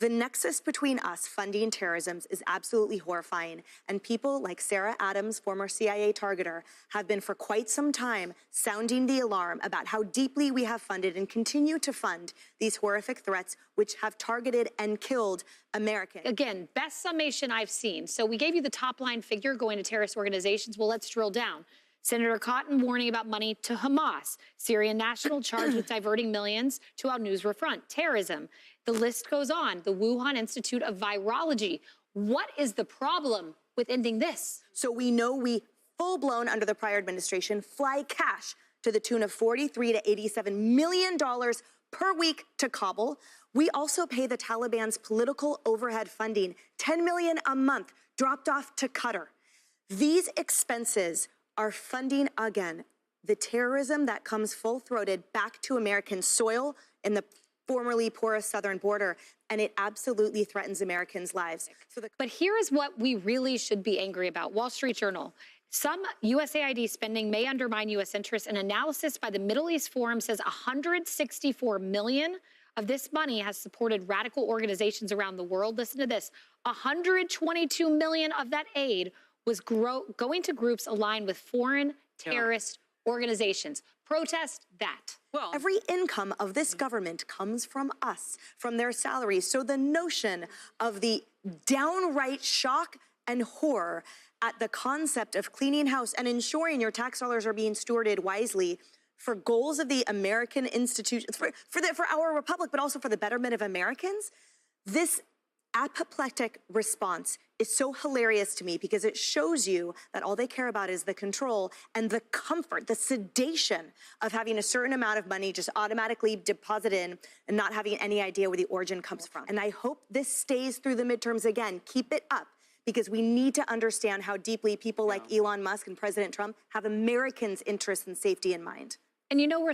The nexus between us funding terrorism is absolutely horrifying, and people like Sarah Adams, former CIA targeter, have been for quite some time sounding the alarm about how deeply we have funded and continue to fund these horrific threats which have targeted and killed Americans. Again, best summation I've seen. So we gave you the top line figure going to terrorist organizations. Well, let's drill down. Senator Cotton warning about money to Hamas, Syrian national charged with diverting millions to al-Nusra Front, terrorism. The list goes on. The Wuhan Institute of Virology. What is the problem with ending this? So we know we full-blown under the prior administration fly cash to the tune of $43 to $87 million per week to Kabul. We also pay the Taliban's political overhead funding, $10 million a month, dropped off to Qatar. These expenses are funding, again, the terrorism that comes full-throated back to American soil in the formerly porous southern border, and it absolutely threatens Americans' lives. But here is what we really should be angry about. Wall Street Journal. Some USAID spending may undermine U.S. interests. An analysis by the Middle East Forum says $164 million of this money has supported radical organizations around the world. Listen to this. $122 million of that aid was going to groups aligned with foreign terrorist organizations. Protest that. Well, every income of this government comes from us, from their salaries. So the notion of the downright shock and horror at the concept of cleaning house and ensuring your tax dollars are being stewarded wisely for goals of the American institutions, for our republic, but also for the betterment of Americans, this apoplectic response is so hilarious to me because it shows you that all they care about is the control and the comfort, the sedation of having a certain amount of money just automatically deposited in and not having any idea where the origin comes from. And I hope this stays through the midterms again. Keep it up, because we need to understand how deeply people like Elon Musk and President Trump have Americans' interests and safety in mind. And you know, we're